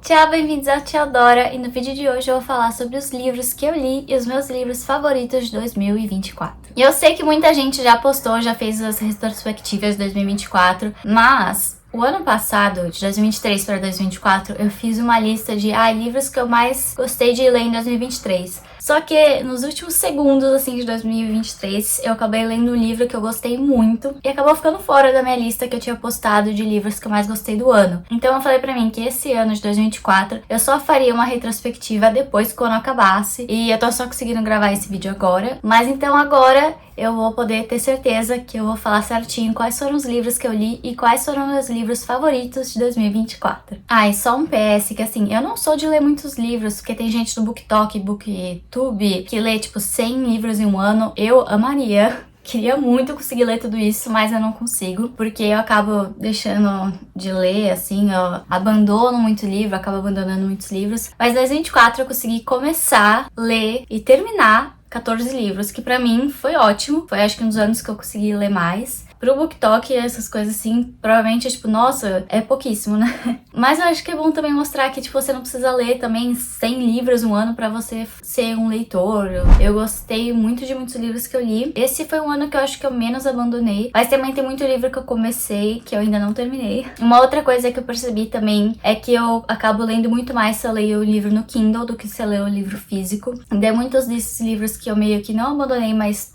Tchau, bem-vindos ao Teodora, e no vídeo de hoje eu vou falar sobre os livros que eu li e os meus livros favoritos de 2024. E eu sei que muita gente já postou, já fez as retrospectivas de 2024, mas o ano passado, de 2023 para 2024, eu fiz uma lista de livros que eu mais gostei de ler em 2023. Só que nos últimos segundos, assim, de 2023, eu acabei lendo um livro que eu gostei muito e acabou ficando fora da minha lista que eu tinha postado de livros que eu mais gostei do ano. Então eu falei pra mim que esse ano de 2024 eu só faria uma retrospectiva depois que o ano acabasse, e eu tô só conseguindo gravar esse vídeo agora. Mas então agora eu vou poder ter certeza que eu vou falar certinho quais foram os livros que eu li e quais foram meus livros favoritos de 2024. E só um PS, que assim, eu não sou de ler muitos livros, porque tem gente do BookTok, BookTube, que lê tipo 100 livros em um ano. Eu amaria. Queria muito conseguir ler tudo isso, mas eu não consigo, porque eu acabo deixando de ler, assim, eu abandono muito livro, acabo abandonando muitos livros. Mas em 2024 eu consegui começar, ler e terminar 14 livros, que pra mim foi ótimo. Foi acho que um dos anos que eu consegui ler mais. Pro BookTok, essas coisas assim, provavelmente é tipo, nossa, é pouquíssimo, né? Mas eu acho que é bom também mostrar que tipo, você não precisa ler também 100 livros no ano pra você ser um leitor. Eu gostei muito de muitos livros que eu li. Esse foi um ano que eu acho que eu menos abandonei. Mas também tem muito livro que eu comecei, que eu ainda não terminei. Uma outra coisa que eu percebi também é que eu acabo lendo muito mais se eu leio o livro no Kindle do que se eu leio o livro físico. E muitos desses livros que eu meio que não abandonei, mas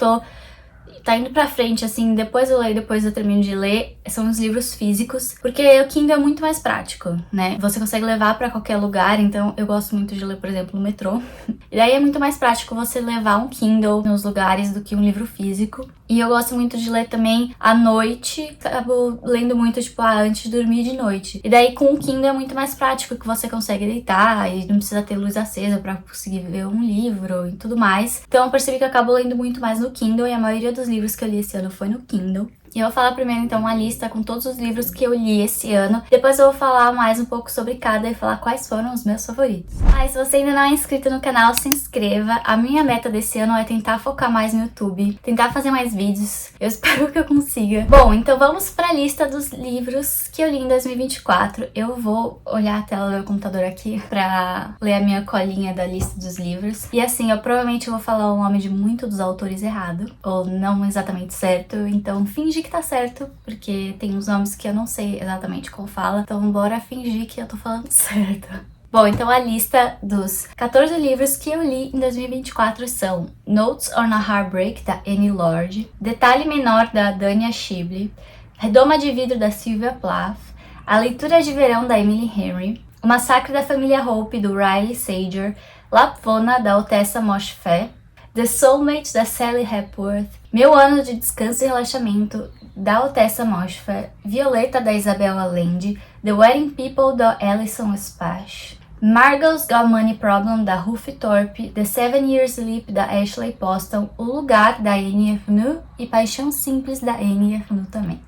tá indo pra frente, assim, depois eu leio, depois eu termino de ler, são os livros físicos, porque o Kindle é muito mais prático, né? Você consegue levar pra qualquer lugar, então eu gosto muito de ler, por exemplo, no metrô. E daí é muito mais prático você levar um Kindle nos lugares do que um livro físico. E eu gosto muito de ler também à noite, acabo lendo muito, tipo, antes de dormir de noite. E daí com o Kindle é muito mais prático, que você consegue deitar e não precisa ter luz acesa pra conseguir ver um livro e tudo mais. Então eu percebi que eu acabo lendo muito mais no Kindle, e a maioria dos livros que eu li esse ano foi no Kindle. E eu vou falar primeiro, então, uma lista com todos os livros que eu li esse ano. Depois eu vou falar mais um pouco sobre cada e falar quais foram os meus favoritos. E se você ainda não é inscrito no canal, se inscreva. A minha meta desse ano é tentar focar mais no YouTube, tentar fazer mais vídeos. Eu espero que eu consiga. Bom, então vamos pra lista dos livros que eu li em 2024. Eu vou olhar a tela do meu computador aqui pra ler a minha colinha da lista dos livros. E assim, eu provavelmente vou falar o nome de muitos dos autores errado, ou não exatamente certo, então finge que tá certo, porque tem uns nomes que eu não sei exatamente como fala, então bora fingir que eu tô falando certo. Bom, então a lista dos 14 livros que eu li em 2024 são Notes on a Heartbreak, da Annie Lord, Detalhe Menor, da Dania Schible, Redoma de Vidro, da Sylvia Plath, A Leitura de Verão, da Emily Henry, O Massacre da Família Hope, do Riley Sager, Lapvona, da Otessa Moshfegh, The Soulmate, da Sally Hepworth, Meu Ano de Descanso e Relaxamento, da Otessa Moshfegh, Violeta, da Isabel Allende, The Wedding People, da Alison Spash, Margot's Got Money Problem, da Ruth Thorpe, The 7 Years Sleep, da Ashley Poston, O Lugar, da Annie Ernaux e Paixão Simples, da Annie Ernaux também.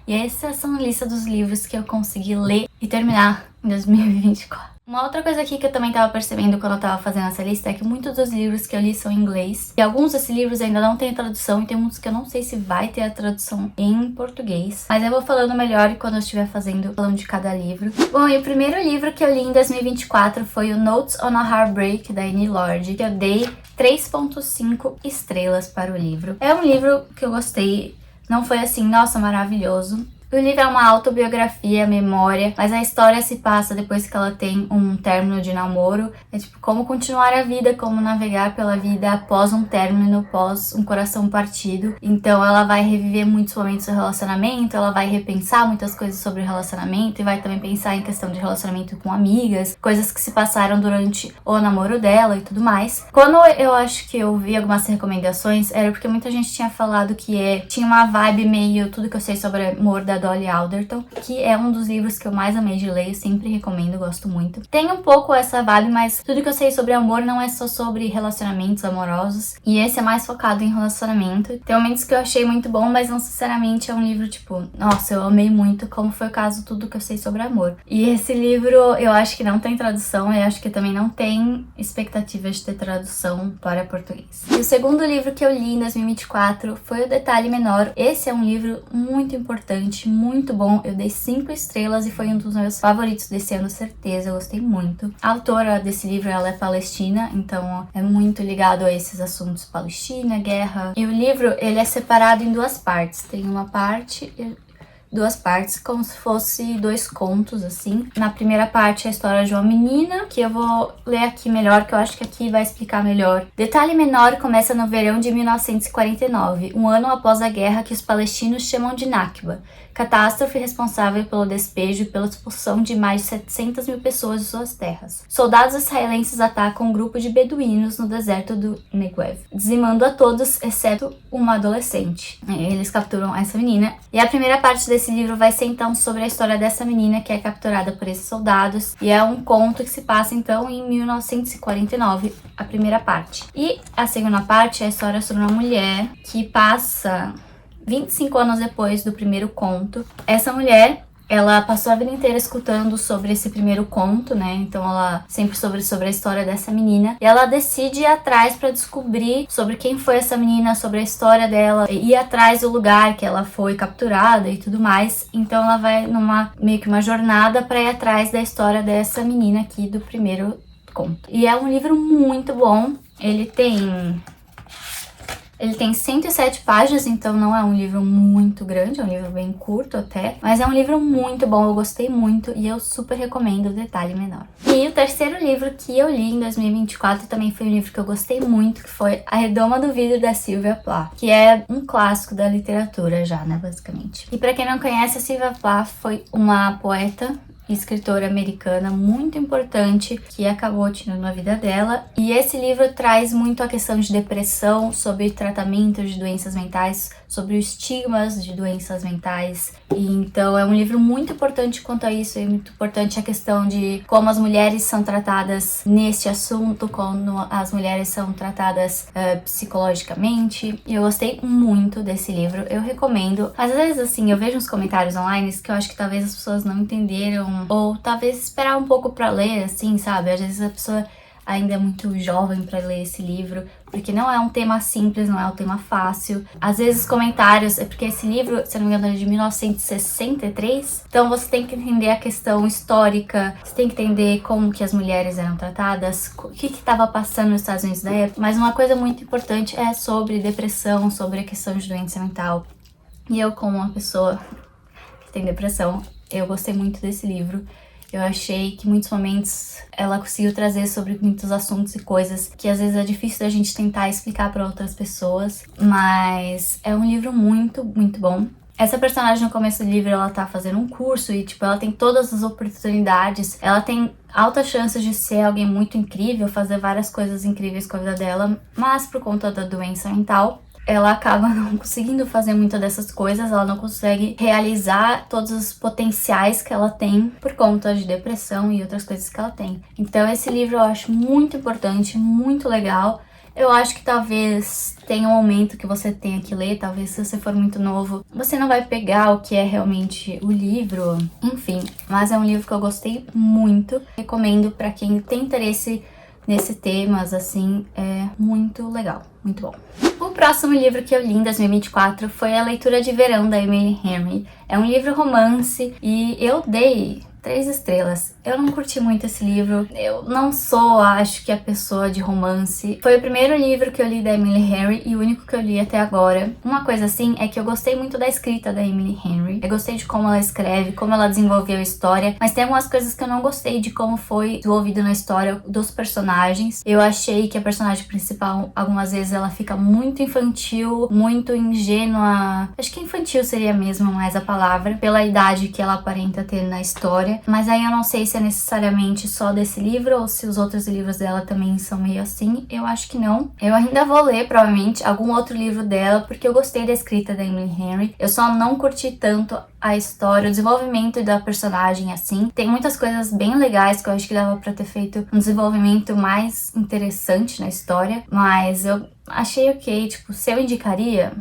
E essas são a lista dos livros que eu consegui ler e terminar em 2024. Uma outra coisa aqui que eu também tava percebendo quando eu tava fazendo essa lista é que muitos dos livros que eu li são em inglês. E alguns desses livros ainda não tem tradução, e tem muitos que eu não sei se vai ter a tradução em português. Mas eu vou falando melhor quando eu estiver falando de cada livro. Bom, e o primeiro livro que eu li em 2024 foi o Notes on a Heartbreak, da Annie Lord, que eu dei 3.5 estrelas para o livro. É um livro que eu gostei, não foi assim, nossa, maravilhoso. O livro é uma autobiografia, memória, mas a história se passa depois que ela tem um término de namoro. É tipo, como continuar a vida, como navegar pela vida após um término, após um coração partido. Então ela vai reviver muitos momentos do relacionamento, ela vai repensar muitas coisas sobre o relacionamento e vai também pensar em questão de relacionamento com amigas, coisas que se passaram durante o namoro dela e tudo mais. Quando eu acho que eu vi algumas recomendações, era porque muita gente tinha falado que tinha uma vibe meio Tudo Que Eu Sei Sobre Amor, da Dolly Alderton, que é um dos livros que eu mais amei de ler, sempre recomendo, gosto muito. Tem um pouco essa vibe, mas Tudo Que Eu Sei Sobre Amor não é só sobre relacionamentos amorosos, e esse é mais focado em relacionamento. Tem momentos que eu achei muito bom, mas não sinceramente é um livro tipo, nossa, eu amei muito, como foi o caso Tudo Que Eu Sei Sobre Amor. E esse livro eu acho que não tem tradução, eu acho que também não tem expectativa de ter tradução para português. E o segundo livro que eu li em 2024 foi O Detalhe Menor. Esse é um livro muito importante, muito bom, eu dei 5 estrelas e foi um dos meus favoritos desse ano, certeza, eu gostei muito. A autora desse livro, ela é palestina, então é muito ligado a esses assuntos, Palestina, guerra. E o livro, ele é separado em 2 partes, tem uma parte... 2 partes, como se fosse 2 contos, assim. Na primeira parte é a história de uma menina, que eu vou ler aqui melhor, que eu acho que aqui vai explicar melhor. Detalhe menor começa no verão de 1949, um ano após a guerra que os palestinos chamam de Nakba, catástrofe responsável pelo despejo e pela expulsão de mais de 700 mil pessoas de suas terras. Soldados israelenses atacam um grupo de beduínos no deserto do Negev, dizimando a todos, exceto uma adolescente. Eles capturam essa menina. E a primeira parte desse livro vai ser então sobre a história dessa menina que é capturada por esses soldados. E é um conto que se passa então em 1949, a primeira parte. E a segunda parte é a história sobre uma mulher que passa 25 anos depois do primeiro conto. Essa mulher, ela passou a vida inteira escutando sobre esse primeiro conto, né? Então ela sempre sobre a história dessa menina. E ela decide ir atrás para descobrir sobre quem foi essa menina, sobre a história dela, e ir atrás do lugar que ela foi capturada e tudo mais. Então ela vai numa meio que uma jornada para ir atrás da história dessa menina aqui do primeiro conto. E é um livro muito bom. Ele tem 107 páginas, então não é um livro muito grande, é um livro bem curto até, mas é um livro muito bom, eu gostei muito e eu super recomendo o Detalhe Menor. E o terceiro livro que eu li em 2024 também foi um livro que eu gostei muito, que foi A Redoma do Vidro, da Sylvia Plath, que é um clássico da literatura já, né, basicamente. E pra quem não conhece, a Sylvia Plath foi uma poeta e escritora americana muito importante que acabou tirando a vida dela. E esse livro traz muito a questão de depressão, sobre tratamento de doenças mentais, sobre os estigmas de doenças mentais. E então é um livro muito importante quanto a isso, é muito importante a questão de como as mulheres são tratadas neste assunto, como as mulheres são tratadas psicologicamente. E eu gostei muito desse livro, eu recomendo. Às vezes, assim, eu vejo uns comentários online que eu acho que talvez as pessoas não entenderam, ou talvez esperar um pouco pra ler, assim, sabe? Às vezes a pessoa ainda é muito jovem para ler esse livro, porque não é um tema simples, não é um tema fácil. Às vezes comentários, é porque esse livro, se não me engano, é de 1963, então você tem que entender a questão histórica, você tem que entender como que as mulheres eram tratadas, o que estava passando nos Estados Unidos da época. Mas uma coisa muito importante é sobre depressão, sobre a questão de doença mental. E eu, como uma pessoa que tem depressão, eu gostei muito desse livro. Eu achei que em muitos momentos ela conseguiu trazer sobre muitos assuntos e coisas que às vezes é difícil da gente tentar explicar para outras pessoas, mas é um livro muito, muito bom. Essa personagem no começo do livro, ela tá fazendo um curso e, tipo, ela tem todas as oportunidades, ela tem altas chances de ser alguém muito incrível, fazer várias coisas incríveis com a vida dela, mas por conta da doença mental, ela acaba não conseguindo fazer muitas dessas coisas, ela não consegue realizar todos os potenciais que ela tem por conta de depressão e outras coisas que ela tem. Então esse livro eu acho muito importante, muito legal. Eu acho que talvez tenha um momento que você tenha que ler, talvez se você for muito novo, você não vai pegar o que é realmente o livro, enfim. Mas é um livro que eu gostei muito, recomendo para quem tem interesse nesse temas, assim, é muito legal, muito bom. O próximo livro que eu li em 2024 foi A Leitura de Verão, da Emily Henry. É um livro romance e eu dei 3 estrelas. Eu não curti muito esse livro. Eu não sou, acho que, a pessoa de romance. Foi o primeiro livro que eu li da Emily Henry e o único que eu li até agora. Uma coisa, assim, é que eu gostei muito da escrita da Emily Henry. Eu gostei de como ela escreve, como ela desenvolveu a história. Mas tem algumas coisas que eu não gostei de como foi desenvolvido na história dos personagens. Eu achei que a personagem principal, algumas vezes, ela fica muito infantil, muito ingênua. Acho que infantil seria mesmo mais a palavra, pela idade que ela aparenta ter na história. Mas aí eu não sei se é necessariamente só desse livro ou se os outros livros dela também são meio assim. Eu acho que não. Eu ainda vou ler, provavelmente, algum outro livro dela, porque eu gostei da escrita da Emily Henry. Eu só não curti tanto a história, o desenvolvimento da personagem, assim. Tem muitas coisas bem legais que eu acho que dava pra ter feito um desenvolvimento mais interessante na história, mas eu achei ok. Tipo, se eu indicaria,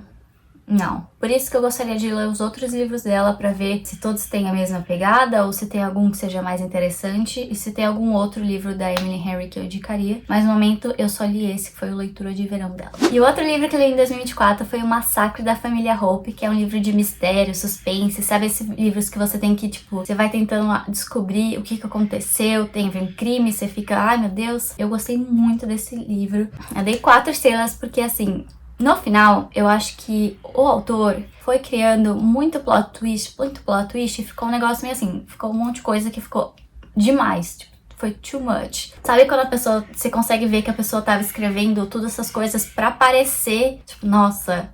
Não. Por isso que eu gostaria de ler os outros livros dela pra ver se todos têm a mesma pegada ou se tem algum que seja mais interessante e se tem algum outro livro da Emily Henry que eu indicaria. Mas no momento eu só li esse, que foi o Leitura de Verão dela. E o outro livro que eu li em 2024 foi O Massacre da Família Hope, que é um livro de mistério, suspense, sabe esses livros que você tem que, tipo, você vai tentando descobrir o que aconteceu, tem um crime, você fica, ai meu Deus. Eu gostei muito desse livro. Eu dei 4 estrelas porque, assim, no final, eu acho que o autor foi criando muito plot twist, e ficou um negócio meio assim, ficou um monte de coisa que ficou demais, tipo, foi too much. Sabe quando a pessoa, você consegue ver que a pessoa tava escrevendo todas essas coisas pra parecer, tipo, nossa,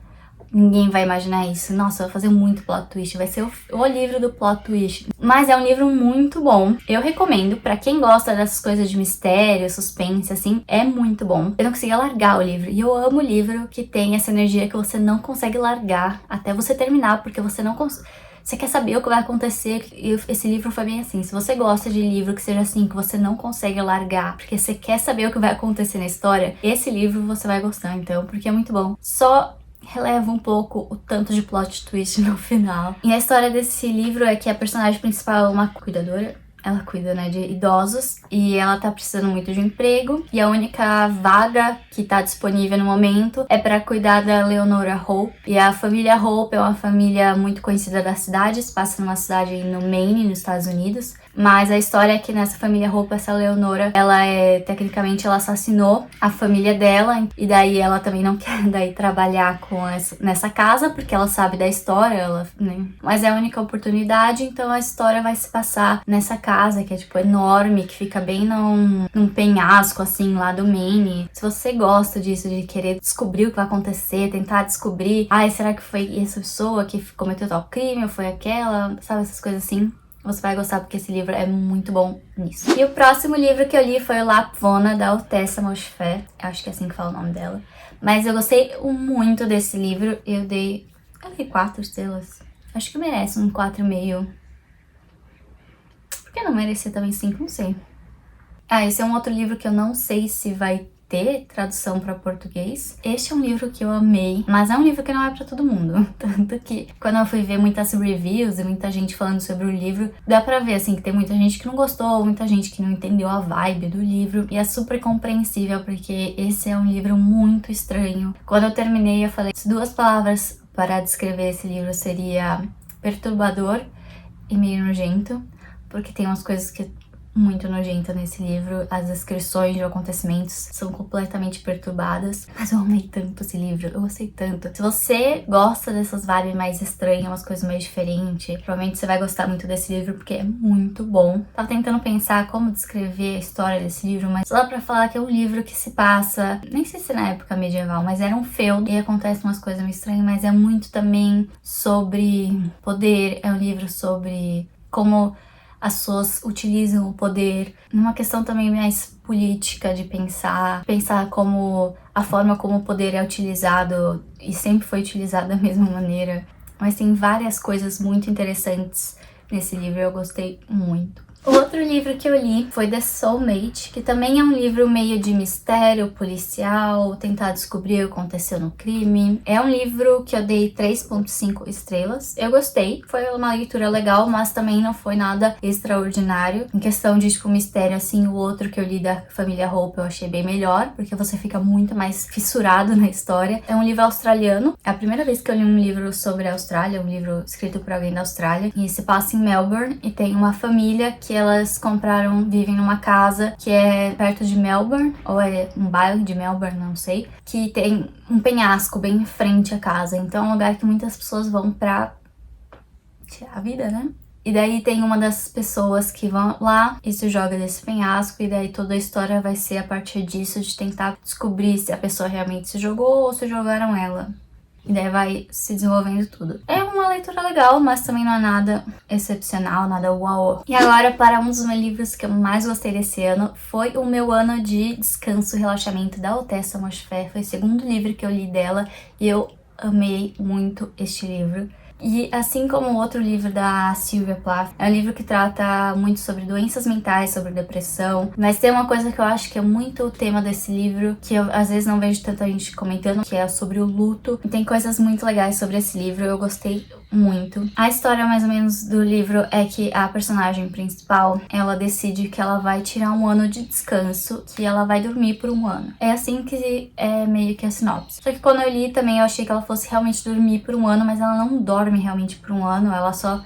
ninguém vai imaginar isso. Nossa, eu vou fazer muito plot twist. Vai ser o livro do plot twist. Mas é um livro muito bom. Eu recomendo pra quem gosta dessas coisas de mistério, suspense, assim. É muito bom. Eu não conseguia largar o livro. E eu amo livro que tem essa energia que você não consegue largar até você terminar, porque você não consegue. Você quer saber o que vai acontecer, e esse livro foi bem assim. Se você gosta de livro que seja assim, que você não consegue largar, porque você quer saber o que vai acontecer na história, esse livro você vai gostar, então, porque é muito bom. Só releva um pouco o tanto de plot twist no final. E a história desse livro é que a personagem principal é uma cuidadora. Ela cuida, né, de idosos e ela tá precisando muito de um emprego e a única vaga que tá disponível no momento é para cuidar da Leonora Hope. E a família Hope é uma família muito conhecida da cidade, se passa numa cidade no Maine, nos Estados Unidos. Mas a história é que nessa família Hope, essa Leonora, tecnicamente, ela assassinou a família dela. E daí ela também não quer daí trabalhar nessa casa, porque ela sabe da história, né? Mas é a única oportunidade, então a história vai se passar nessa casa, que é, tipo, enorme, que fica bem num penhasco, assim, lá do Maine. Se você gosta disso, de querer descobrir o que vai acontecer, tentar descobrir, ai, será que foi essa pessoa que cometeu tal crime, ou foi aquela, sabe, essas coisas assim. Você vai gostar porque esse livro é muito bom nisso. E o próximo livro que eu li foi o Lapvona, da Otessa Moshfegh. Acho que é assim que fala o nome dela. Mas eu gostei muito desse livro. Eu dei 4 estrelas. Acho que merece um 4,5. Por que não merecer também 5? Não sei. Esse é um outro livro que eu não sei se vai ter tradução para português. Este é um livro que eu amei, mas é um livro que não é para todo mundo. Tanto que quando eu fui ver muitas reviews e muita gente falando sobre o livro, dá pra ver, assim, que tem muita gente que não gostou, muita gente que não entendeu a vibe do livro. E é super compreensível, porque esse é um livro muito estranho. Quando eu terminei, eu falei, 2 palavras para descrever esse livro seria perturbador e meio nojento, porque tem umas coisas que muito nojenta nesse livro. As descrições de acontecimentos são completamente perturbadas. Mas eu amei tanto esse livro, eu gostei tanto. Se você gosta dessas vibes mais estranhas, umas coisas mais diferentes, provavelmente você vai gostar muito desse livro, porque é muito bom. Tava tentando pensar como descrever a história desse livro, mas só pra falar que é um livro que se passa, nem sei se na época medieval, mas era um feudo e acontecem umas coisas meio estranhas, mas é muito também sobre poder. É um livro sobre como as pessoas utilizam o poder, numa questão também mais política, de pensar como a forma como o poder é utilizado, e sempre foi utilizado da mesma maneira. Mas tem várias coisas muito interessantes nesse livro, eu gostei muito. O outro livro que eu li foi The Soulmate, que também é um livro meio de mistério, policial, tentar descobrir o que aconteceu no crime. É um livro que eu dei 3,5 estrelas. Eu gostei, foi uma leitura legal, mas também não foi nada extraordinário. Em questão de, tipo, mistério, assim, o outro que eu li da família Hope eu achei bem melhor, porque você fica muito mais fissurado na história. É um livro australiano. É a primeira vez que eu li um livro sobre a Austrália, um livro escrito por alguém da Austrália. E se passa em Melbourne, e tem uma família que elas vivem numa casa que é perto de Melbourne, ou é um bairro de Melbourne, não sei, que tem um penhasco bem em frente à casa. Então é um lugar que muitas pessoas vão pra tirar a vida, né? E daí tem uma das pessoas que vão lá e se joga desse penhasco, e daí toda a história vai ser a partir disso, de tentar descobrir se a pessoa realmente se jogou ou se jogaram ela. E daí vai se desenvolvendo tudo. É uma leitura legal, mas também não é nada excepcional, nada uau. E agora, para um dos meus livros que eu mais gostei desse ano, foi o meu ano de descanso e relaxamento da Otessa Moshfegh. Foi o segundo livro que eu li dela e eu amei muito este livro. E assim como o outro livro da Sylvia Plath, é um livro que trata muito sobre doenças mentais, sobre depressão. Mas tem uma coisa que eu acho que é muito o tema desse livro, que eu às vezes não vejo tanta gente comentando, que é sobre o luto. E tem coisas muito legais sobre esse livro, eu gostei muito. A história mais ou menos do livro é que a personagem principal, ela decide que ela vai tirar um ano de descanso, que ela vai dormir por um ano. É assim que é meio que a sinopse. Só que quando eu li também eu achei que ela fosse realmente dormir por um ano, mas ela não dorme realmente por um ano, ela só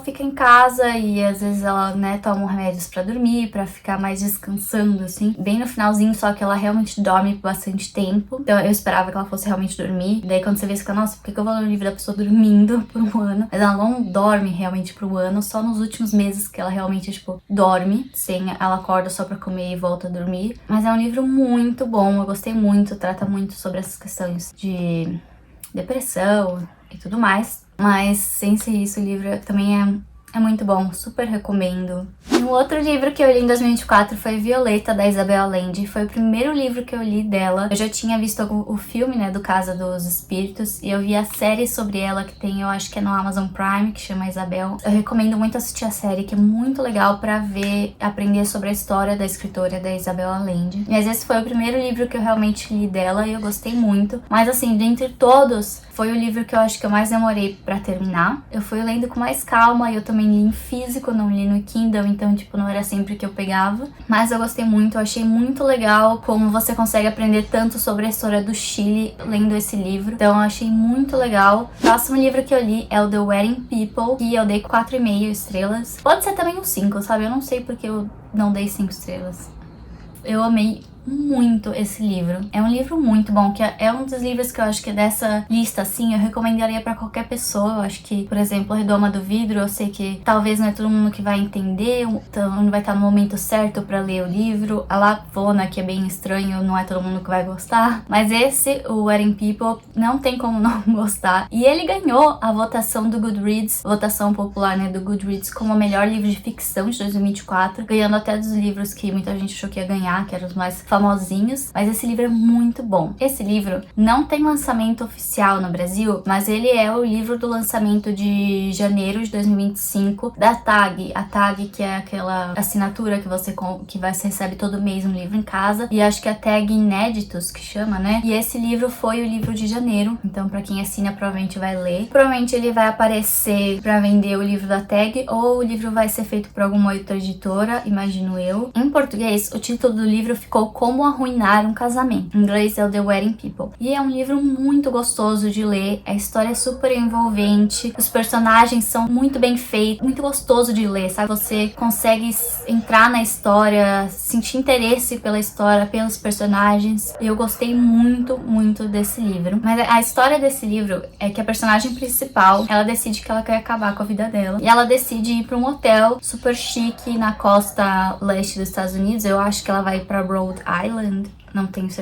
fica em casa e às vezes ela, né, toma remédios pra dormir, pra ficar mais descansando, assim. Bem no finalzinho, só que ela realmente dorme por bastante tempo. Então eu esperava que ela fosse realmente dormir. Daí quando você vê, você fica, nossa, por que eu vou ler um livro da pessoa dormindo por um ano? Mas ela não dorme realmente por um ano, só nos últimos meses que ela realmente, tipo, dorme. Ela acorda só pra comer e volta a dormir. Mas é um livro muito bom, eu gostei muito, trata muito sobre essas questões de depressão e tudo mais. Mas sem ser isso, o livro também é muito bom, super recomendo. E um outro livro que eu li em 2024 foi Violeta, da Isabel Allende. Foi o primeiro livro que eu li dela. Eu já tinha visto o filme, né, do Casa dos Espíritos, e eu vi a série sobre ela que tem, eu acho que é no Amazon Prime, que chama Isabel. Eu recomendo muito assistir a série, que é muito legal pra ver, aprender sobre a história da escritora, da Isabel Allende. Mas esse foi o primeiro livro que eu realmente li dela e eu gostei muito. Mas assim, dentre todos, foi o livro que eu acho que eu mais demorei pra terminar. Eu fui lendo com mais calma e eu também li em físico, não li no Kindle, então, tipo, não era sempre que eu pegava. Mas eu gostei muito, eu achei muito legal como você consegue aprender tanto sobre a história do Chile lendo esse livro. Então, eu achei muito legal. O próximo livro que eu li é o The Wedding People, que eu dei 4,5 estrelas. Pode ser também um 5, sabe? Eu não sei porque eu não dei 5 estrelas. Eu amei muito esse livro. É um livro muito bom, que é um dos livros que eu acho que dessa lista, assim, eu recomendaria pra qualquer pessoa. Eu acho que, por exemplo, A Redoma do Vidro, eu sei que talvez não é todo mundo que vai entender, então não vai estar no momento certo pra ler o livro. A Lapona, que é bem estranho, não é todo mundo que vai gostar. Mas esse, o Wedding People, não tem como não gostar. E ele ganhou a votação do Goodreads, votação popular, né, do Goodreads, como o melhor livro de ficção de 2024, ganhando até dos livros que muita gente achou que ia ganhar, que eram os mais famosinhos, mas esse livro é muito bom. Esse livro não tem lançamento oficial no Brasil, mas ele é o livro do lançamento de janeiro de 2025 da TAG. A TAG, que é aquela assinatura que você recebe todo mês um livro em casa, e acho que a TAG Inéditos, que chama, né? E esse livro foi o livro de janeiro, então pra quem assina provavelmente vai ler. Provavelmente ele vai aparecer pra vender o livro da TAG, ou o livro vai ser feito por alguma outra editora, imagino eu. Em português, o título do livro ficou Como Arruinar um Casamento. Em inglês é o The Wedding People. E é um livro muito gostoso de ler, a história é super envolvente, os personagens são muito bem feitos, muito gostoso de ler, sabe? Você consegue entrar na história, sentir interesse pela história, pelos personagens. Eu gostei muito, muito desse livro. Mas a história desse livro é que a personagem principal, ela decide que ela quer acabar com a vida dela. E ela decide ir pra um hotel super chique na costa leste dos Estados Unidos. Eu acho que ela vai pra Rhode Island,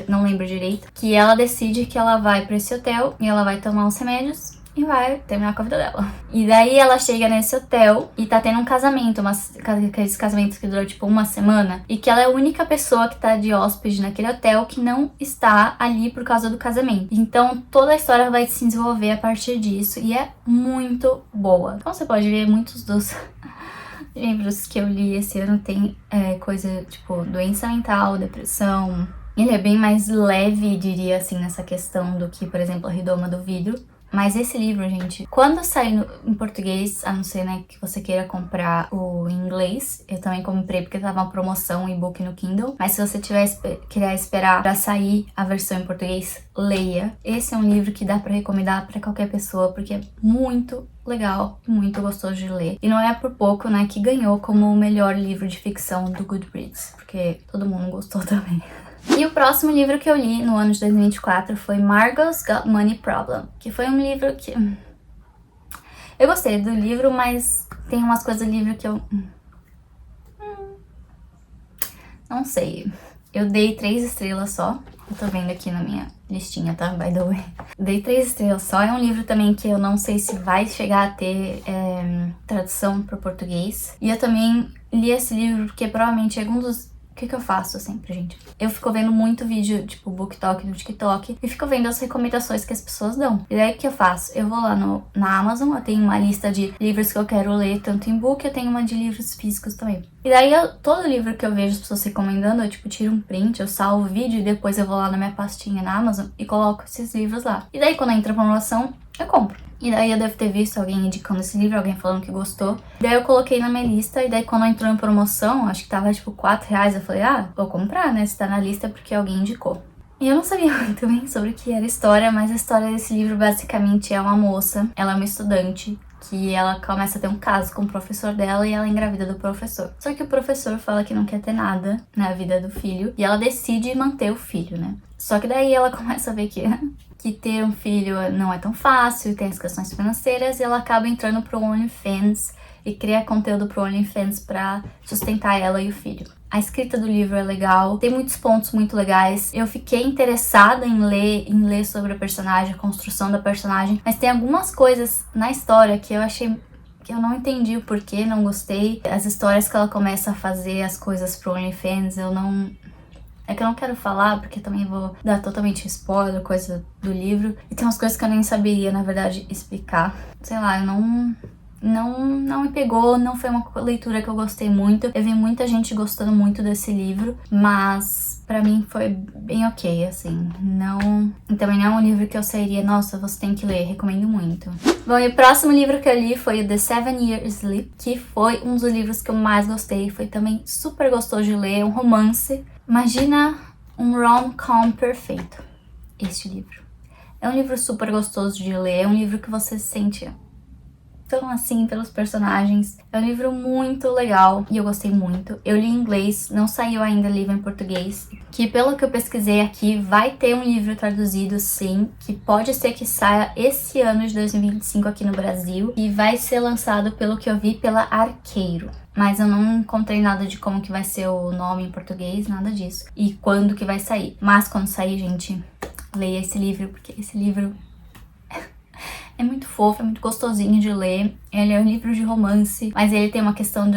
não lembro direito, que ela decide que ela vai pra esse hotel e ela vai tomar uns remédios e vai terminar com a vida dela. E daí ela chega nesse hotel e tá tendo um casamento, aqueles casamentos que duram tipo uma semana, e que ela é a única pessoa que tá de hóspede naquele hotel que não está ali por causa do casamento. Então toda a história vai se desenvolver a partir disso e é muito boa. Então você pode ver muitos dos livros que eu li esse ano tem coisa tipo doença mental, depressão. Ele é bem mais leve, diria assim, nessa questão do que, por exemplo, A Redoma do Vidro. Mas esse livro, gente, quando sair em português, a não ser, né, que você queira comprar o em inglês, eu também comprei porque tava uma promoção, um e-book no Kindle. Mas se você querer esperar pra sair a versão em português, leia. Esse é um livro que dá pra recomendar pra qualquer pessoa, porque é muito legal e muito gostoso de ler. E não é por pouco, né, que ganhou como o melhor livro de ficção do Goodreads, porque todo mundo gostou também. E o próximo livro que eu li no ano de 2024 foi Margot's Got Money Problem, que foi um livro que... Eu gostei do livro, mas tem umas coisas do livro que eu... Não sei. Eu dei 3 estrelas só. Eu tô vendo aqui na minha listinha, tá? By the way. Dei 3 estrelas só. É um livro também que eu não sei se vai chegar a ter tradução para português. E eu também li esse livro porque provavelmente é um dos O que eu faço sempre, gente? Eu fico vendo muito vídeo, tipo, BookTok no TikTok, e fico vendo as recomendações que as pessoas dão. E daí o que eu faço? Eu vou lá na Amazon, eu tenho uma lista de livros que eu quero ler, tanto em book, eu tenho uma de livros físicos também. E daí, todo livro que eu vejo as pessoas recomendando, eu, tipo, tiro um print, eu salvo o vídeo, e depois eu vou lá na minha pastinha na Amazon e coloco esses livros lá. E daí, quando entra a promoção, eu compro. E daí eu devo ter visto alguém indicando esse livro, alguém falando que gostou. Daí eu coloquei na minha lista, e daí quando entrou em promoção, acho que tava tipo R$4, eu falei, vou comprar, né? Se tá na lista é porque alguém indicou. E eu não sabia muito bem sobre o que era a história, mas a história desse livro basicamente é uma moça, ela é uma estudante, que ela começa a ter um caso com o professor dela e ela engravida do professor. Só que o professor fala que não quer ter nada na vida do filho e ela decide manter o filho, né? Só que daí ela começa a ver que ter um filho não é tão fácil, tem as questões financeiras, e ela acaba entrando pro OnlyFans e cria conteúdo pro OnlyFans pra sustentar ela e o filho. A escrita do livro é legal, tem muitos pontos muito legais. Eu fiquei interessada em ler sobre a personagem, a construção da personagem, mas tem algumas coisas na história que eu achei que eu não entendi o porquê, não gostei. As histórias que ela começa a fazer, as coisas pro OnlyFans, é que eu não quero falar, porque também vou dar totalmente spoiler, coisa do livro. E tem umas coisas que eu nem saberia, na verdade, explicar. Sei lá, não me pegou, não foi uma leitura que eu gostei muito. Eu vi muita gente gostando muito desse livro, mas pra mim foi bem ok, assim. Também não é um livro que eu sairia, nossa, você tem que ler, recomendo muito. Bom, e o próximo livro que eu li foi o The 7-Year Sleep, que foi um dos livros que eu mais gostei. Foi também super gostoso de ler, um romance. Imagina um rom-com perfeito, este livro. É um livro super gostoso de ler, é um livro que você se sente tão assim pelos personagens. É um livro muito legal e eu gostei muito. Eu li em inglês, não saiu ainda livro em português, que pelo que eu pesquisei aqui, vai ter um livro traduzido sim, que pode ser que saia esse ano de 2025 aqui no Brasil, e vai ser lançado, pelo que eu vi, pela Arqueiro. Mas eu não encontrei nada de como que vai ser o nome em português, nada disso. E quando que vai sair. Mas quando sair, gente, leia esse livro, porque esse livro é muito fofo, é muito gostosinho de ler. Ele é um livro de romance, mas ele tem uma questão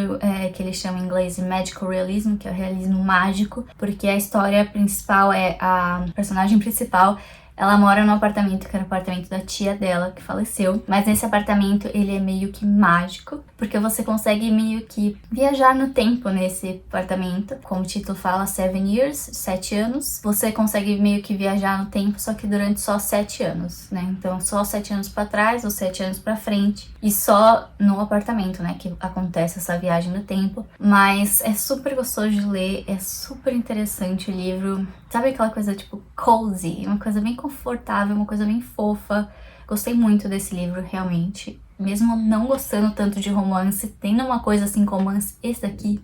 que eles chamam em inglês de magical realism, que é o realismo mágico, porque a história principal a personagem principal, ela mora num apartamento que era o apartamento da tia dela, que faleceu. Mas nesse apartamento ele é meio que mágico, porque você consegue meio que viajar no tempo nesse apartamento. Como o título fala, 7 years, 7 anos. Você consegue meio que viajar no tempo, só que durante só 7 anos, né? Então só 7 anos pra trás ou 7 anos pra frente. E só no apartamento, né, que acontece essa viagem no tempo. Mas é super gostoso de ler, é super interessante o livro. Sabe aquela coisa tipo cozy, uma coisa bem confortável, uma coisa bem fofa. Gostei muito desse livro, realmente. Mesmo não gostando tanto de romance, tendo uma coisa assim com romance, esse daqui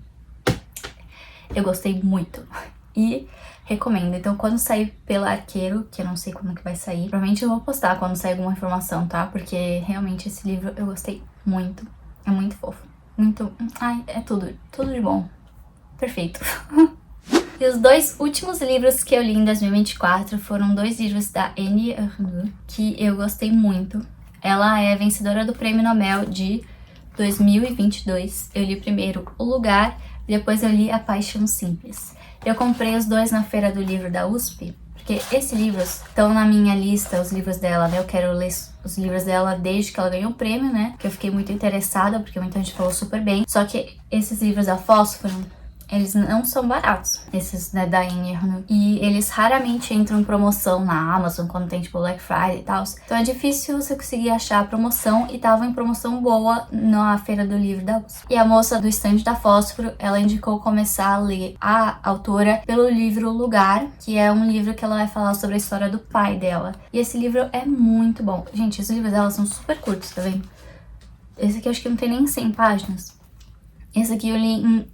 eu gostei muito. E recomendo. Então quando sair pela Arqueiro, que eu não sei quando que vai sair, provavelmente eu vou postar quando sair alguma informação, tá? Porque realmente esse livro eu gostei muito. É muito fofo. Muito... Ai, é tudo de bom. Perfeito. E os dois últimos livros que eu li em 2024 foram 2 livros da Annie Ernaux, que eu gostei muito. Ela é vencedora do Prêmio Nobel de 2022. Eu li primeiro O Lugar, depois eu li A Paixão Simples. Eu comprei os dois na Feira do Livro da USP, porque esses livros estão na minha lista, os livros dela, né? Eu quero ler os livros dela desde que ela ganhou o prêmio, né? Que eu fiquei muito interessada, porque muita gente falou super bem. Só que esses livros da Fósforo, eles não são baratos, esses, né, da Annie Ernaux. E eles raramente entram em promoção na Amazon, quando tem, tipo, Black Friday e tal. Então é difícil você conseguir achar a promoção, e tava em promoção boa na Feira do Livro da USP. E a moça do stand da Fósforo, ela indicou começar a ler a autora pelo livro O Lugar, que é um livro que ela vai falar sobre a história do pai dela. E esse livro é muito bom. Gente, os livros dela são super curtos, tá vendo? Esse aqui eu acho que não tem nem 100 páginas. Esse aqui eu li em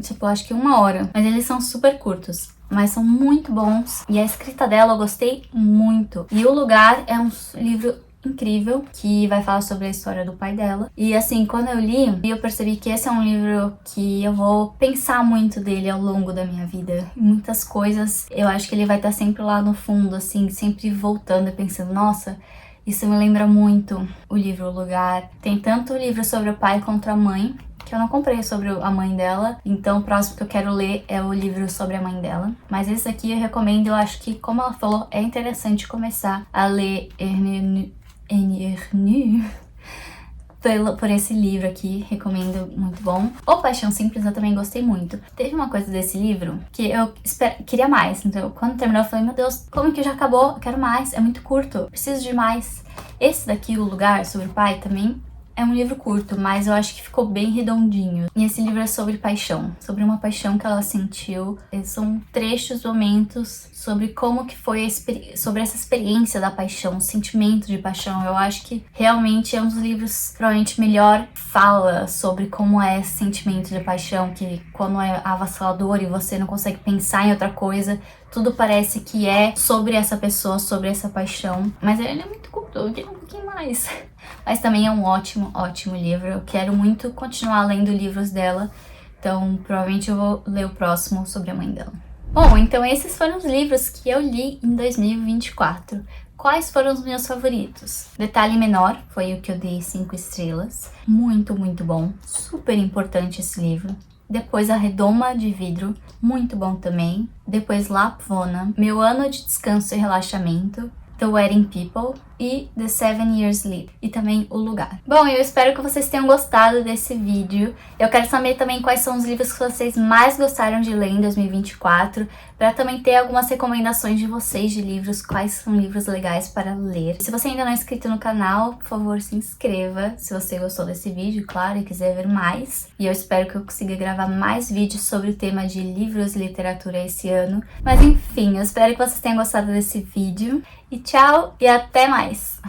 tipo, acho que 1 hora. Mas eles são super curtos, mas são muito bons. E a escrita dela eu gostei muito. E O Lugar é um livro incrível, que vai falar sobre a história do pai dela. E assim, quando eu li, eu percebi que esse é um livro que eu vou pensar muito dele ao longo da minha vida. Muitas coisas, eu acho que ele vai estar sempre lá no fundo, assim, sempre voltando e pensando, nossa, isso me lembra muito o livro O Lugar. Tem tanto o livro sobre o pai contra a mãe, que eu não comprei sobre a mãe dela, então o próximo que eu quero ler é o livro sobre a mãe dela. Mas esse aqui eu recomendo, eu acho que, como ela falou, é interessante começar a ler Ernest por esse livro aqui, recomendo, muito bom. O Paixão Simples eu também gostei muito. Teve uma coisa desse livro que eu queria mais, então quando terminou eu falei, meu Deus, como que já acabou? Eu quero mais, é muito curto, preciso de mais. Esse daqui, O Lugar, sobre o pai, também é um livro curto, mas eu acho que ficou bem redondinho. E esse livro é sobre paixão, sobre uma paixão que ela sentiu. São trechos, momentos sobre como que foi sobre essa experiência da paixão, o sentimento de paixão. Eu acho que realmente é um dos livros provavelmente melhor fala sobre como é esse sentimento de paixão, que quando é avassalador e você não consegue pensar em outra coisa, tudo parece que é sobre essa pessoa, sobre essa paixão. Mas ele é muito curto, eu queria um pouquinho mais. Mas também é um ótimo, ótimo livro. Eu quero muito continuar lendo livros dela, então provavelmente eu vou ler o próximo sobre a mãe dela. Bom, então esses foram os livros que eu li em 2024. Quais foram os meus favoritos? Detalhe Menor foi o que eu dei 5 estrelas. Muito, muito bom. Super importante esse livro. Depois A Redoma de Vidro, muito bom também. Depois Lapvona, Meu Ano de Descanso e Relaxamento, The Wedding People e The 7 Years Lead, e também O Lugar. Bom, eu espero que vocês tenham gostado desse vídeo. Eu quero saber também quais são os livros que vocês mais gostaram de ler em 2024, para também ter algumas recomendações de vocês de livros, quais são livros legais para ler. Se você ainda não é inscrito no canal, por favor, se inscreva, se você gostou desse vídeo, claro, e quiser ver mais. E eu espero que eu consiga gravar mais vídeos sobre o tema de livros e literatura esse ano. Mas enfim, eu espero que vocês tenham gostado desse vídeo. E tchau e até mais!